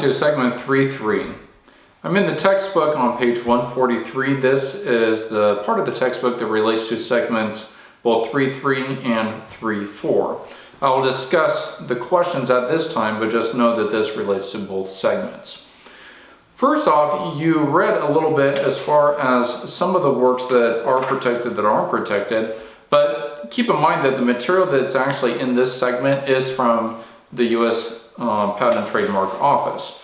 to segment 3.3. I'm in the textbook on page 143. This is the part of the textbook that relates to segments both 3.3 and 3.4. I will discuss the questions at this time, but just know that this relates to both segments. First off, you read a little bit as far as some of the works that are protected that aren't protected, but keep in mind that the material that's actually in this segment is from the U.S. Patent and Trademark Office.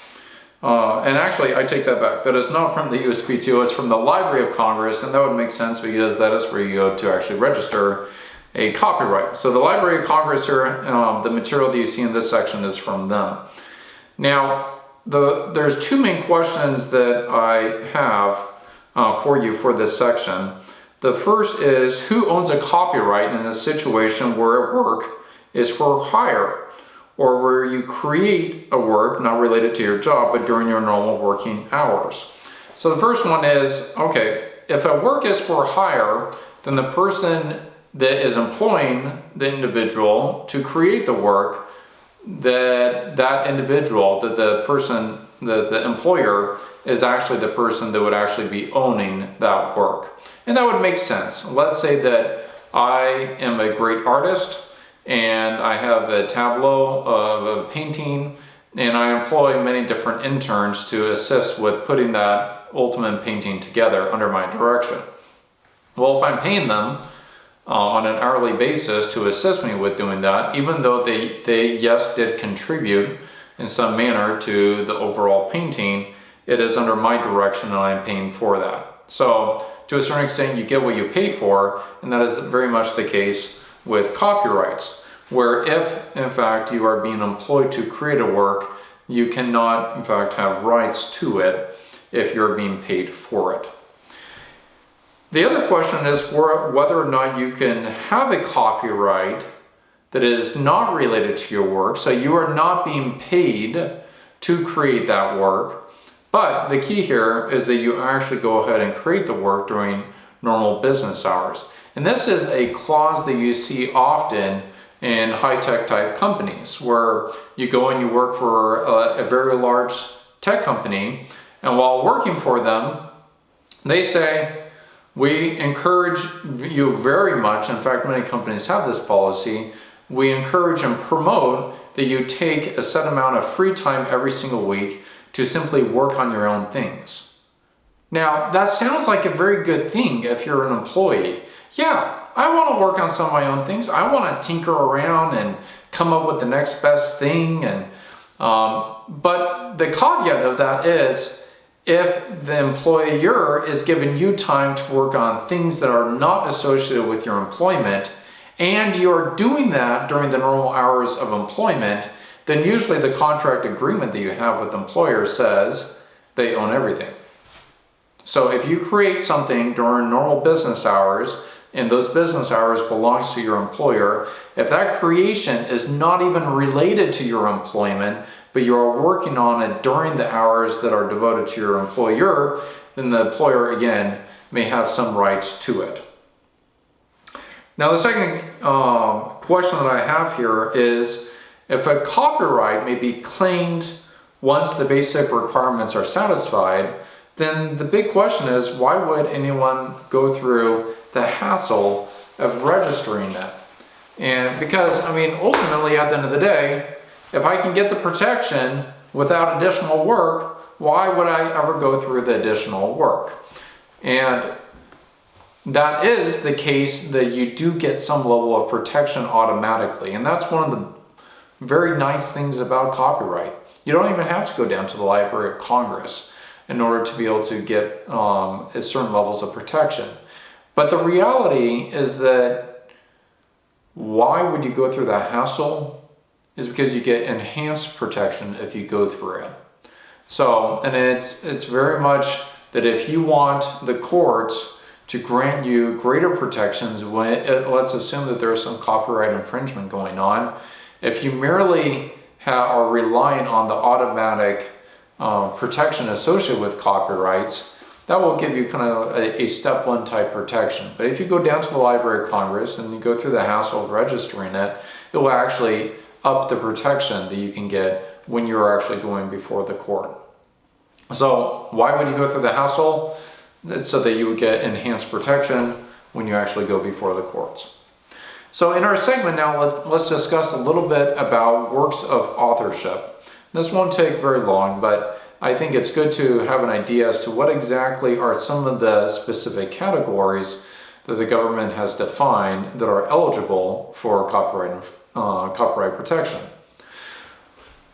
And actually, I take that back. That is not from the USPTO, it's from the Library of Congress, and that would make sense because that is where you go to actually register a copyright. So the Library of Congress, the material that you see in this section is from them. Now, there's two main questions that I have for you for this section. The first is, who owns a copyright in a situation where a work is for hire, or where you create a work not related to your job but during your normal working hours? So the first one is, okay, if a work is for hire, then the person that is employing the individual to create the work, that individual, that the person, the employer is actually the person that would actually be owning that work. And that would make sense. Let's say that I am a great artist and I have a tableau of a painting, and I employ many different interns to assist with putting that ultimate painting together under my direction. Well, if I'm paying them on an hourly basis to assist me with doing that, even though they yes did contribute in some manner to the overall painting, it is under my direction and I'm paying for that. So to a certain extent, you get what you pay for, and that is very much the case with copyrights, where if in fact you are being employed to create a work, you cannot in fact have rights to it if you're being paid for it. The other question is whether or not you can have a copyright that is not related to your work, so you are not being paid to create that work, but the key here is that you actually go ahead and create the work during normal business hours. And this is a clause that you see often in high-tech type companies, where you go and you work for a very large tech company, and while working for them, they say, we encourage you very much, in fact many companies have this policy, we encourage and promote that you take a set amount of free time every single week to simply work on your own things. Now, that sounds like a very good thing if you're an employee. Yeah, I want to work on some of my own things. I want to tinker around and come up with the next best thing. But the caveat of that is, if the employer is giving you time to work on things that are not associated with your employment, and you're doing that during the normal hours of employment, then usually the contract agreement that you have with the employer says they own everything. So if you create something during normal business hours, and those business hours belongs to your employer, if that creation is not even related to your employment, but you're working on it during the hours that are devoted to your employer, then the employer, again, may have some rights to it. Now, the second question that I have here is, if a copyright may be claimed once the basic requirements are satisfied, then the big question is, why would anyone go through the hassle of registering it? And because, I mean, ultimately at the end of the day, if I can get the protection without additional work, why would I ever go through the additional work? And that is the case that you do get some level of protection automatically. And that's one of the very nice things about copyright. You don't even have to go down to the Library of Congress in order to be able to get certain levels of protection. But the reality is that why would you go through that hassle is because you get enhanced protection if you go through it. So, and it's very much that if you want the courts to grant you greater protections when let's assume that there's some copyright infringement going on, if you merely are relying on the automatic protection associated with copyrights, that will give you kind of a step one type protection. But if you go down to the Library of Congress and you go through the hassle of registering it, it will actually up the protection that you can get when you're actually going before the court. So why would you go through the hassle? It's so that you would get enhanced protection when you actually go before the courts. So in our segment now, let's discuss a little bit about works of authorship. This won't take very long, but I think it's good to have an idea as to what exactly are some of the specific categories that the government has defined that are eligible for copyright protection.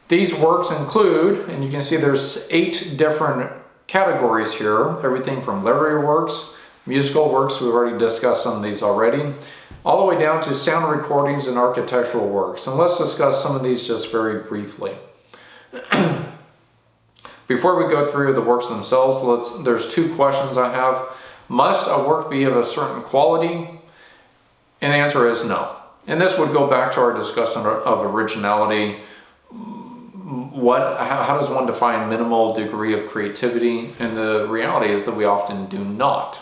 These works include, and you can see there's 8 different categories here, everything from literary works, musical works, we've already discussed some of these already, all the way down to sound recordings and architectural works. And let's discuss some of these just very briefly. Before we go through the works themselves, there's 2 questions I have. Must a work be of a certain quality? And the answer is no. And this would go back to our discussion of originality. How does one define minimal degree of creativity? And the reality is that we often do not.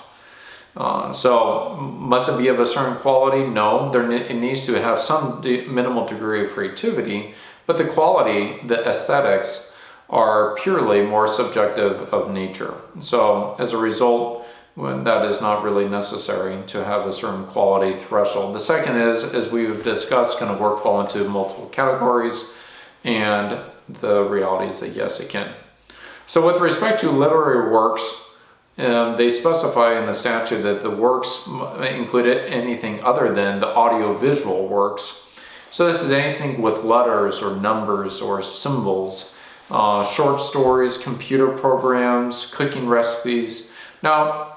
So must it be of a certain quality? No, it needs to have some minimal degree of creativity, but the quality, the aesthetics, are purely more subjective of nature. So as a result, that is not really necessary to have a certain quality threshold. The second is, as we've discussed, can a work fall into multiple categories? And the reality is that yes, it can. So with respect to literary works, they specify in the statute that the works include anything other than the audiovisual works. So this is anything with letters or numbers or symbols, short stories, computer programs, cooking recipes. Now,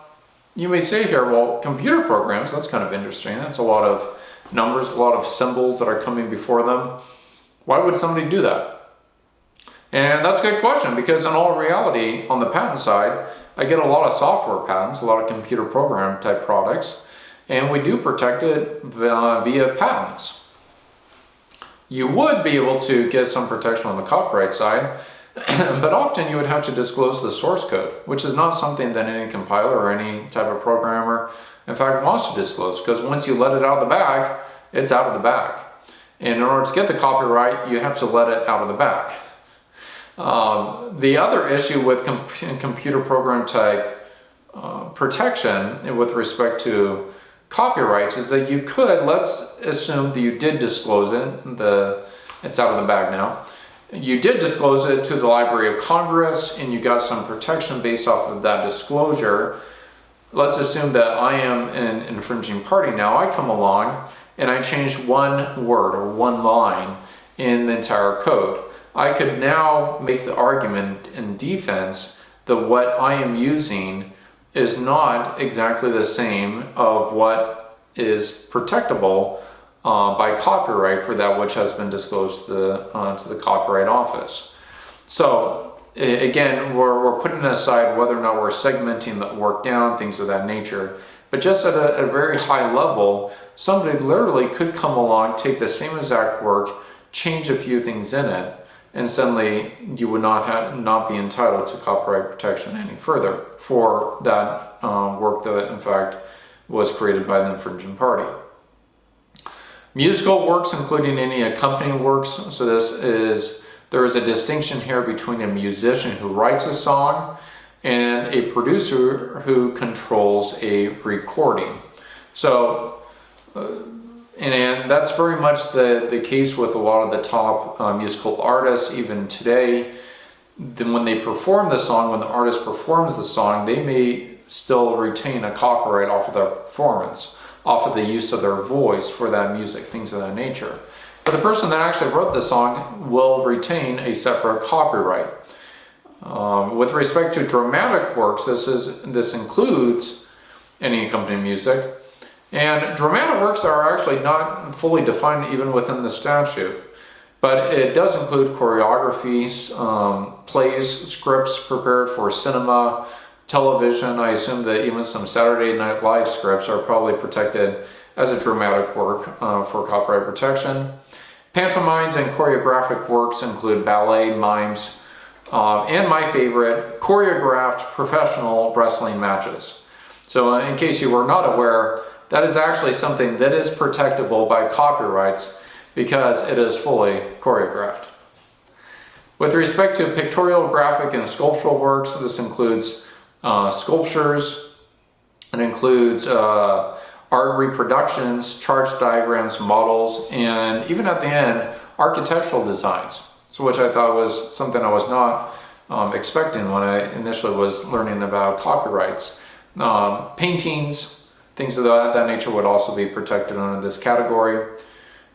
you may say here, well, computer programs, that's kind of interesting. That's a lot of numbers, a lot of symbols that are coming before them. Why would somebody do that? And that's a good question, because in all reality, on the patent side, I get a lot of software patents, a lot of computer program type products, and we do protect it via patents. You would be able to get some protection on the copyright side, but often you would have to disclose the source code, which is not something that any compiler or any type of programmer, in fact, wants to disclose, because once you let it out of the bag, it's out of the bag. And in order to get the copyright, you have to let it out of the bag. The other issue with computer program type protection with respect to copyrights is that you could, let's assume that you did disclose it, it's out of the bag now. You did disclose it to the Library of Congress and you got some protection based off of that disclosure. Let's assume that I am an infringing party now. I come along and I change one word or one line in the entire code. I could now make the argument in defense that what I am using is not exactly the same of what is protectable by copyright for that which has been disclosed to the Copyright Office. So again, we're putting aside whether or not we're segmenting the work down, things of that nature. But just at a very high level, somebody literally could come along, take the same exact work, change a few things in it, and suddenly you would not be entitled to copyright protection any further for that work that in fact was created by the infringing party. Musical works, including any accompanying works. So there is a distinction here between a musician who writes a song and a producer who controls a recording. So, and that's very much the case with a lot of the top musical artists, even today. Then when they perform the song, when the artist performs the song, they may still retain a copyright off of their performance, off of the use of their voice for that music, things of that nature. But the person that actually wrote the song will retain a separate copyright. With respect to dramatic works, this includes any accompanying music. And dramatic works are actually not fully defined even within the statute. But it does include choreographies, plays, scripts prepared for cinema, television. I assume that even some Saturday Night Live scripts are probably protected as a dramatic work for copyright protection. Pantomimes and choreographic works include ballet, mimes, and my favorite, choreographed professional wrestling matches. So in case you were not aware, that is actually something that is protectable by copyrights because it is fully choreographed. With respect to pictorial, graphic, and sculptural works, this includes sculptures, it includes art reproductions, charts, diagrams, models, and even at the end, architectural designs. So which I thought was something I was not expecting when I initially was learning about copyrights. Paintings, things of that nature would also be protected under this category.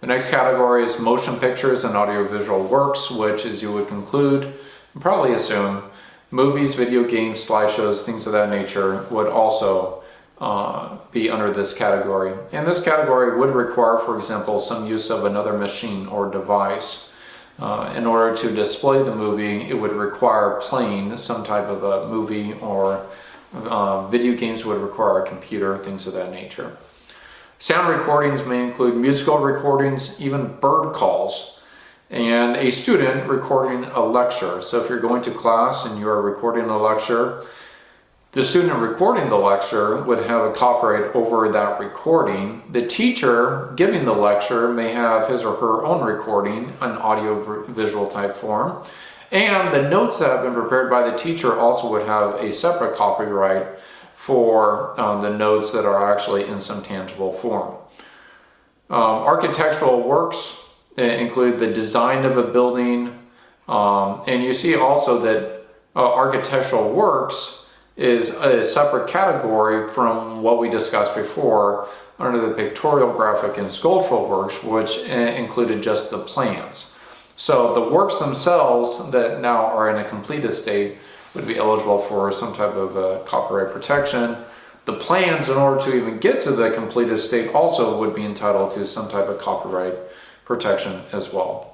The next category is motion pictures and audiovisual works, which, as you would conclude and probably assume, movies, video games, slideshows, things of that nature would also be under this category. And this category would require, for example, some use of another machine or device. In order to display the movie, it would require playing some type of a movie, or video games would require a computer, things of that nature. Sound recordings may include musical recordings, even bird calls, and a student recording a lecture. So if you're going to class and you are recording a lecture, the student recording the lecture would have a copyright over that recording. The teacher giving the lecture may have his or her own recording, an audio-visual type form. And the notes that have been prepared by the teacher also would have a separate copyright for the notes that are actually in some tangible form. Architectural works include the design of a building. And you see also that architectural works is a separate category from what we discussed before under the pictorial, graphic, and sculptural works, which included just the plans. So the works themselves that now are in a completed state would be eligible for some type of copyright protection. The plans, in order to even get to the completed state, also would be entitled to some type of copyright protection as well.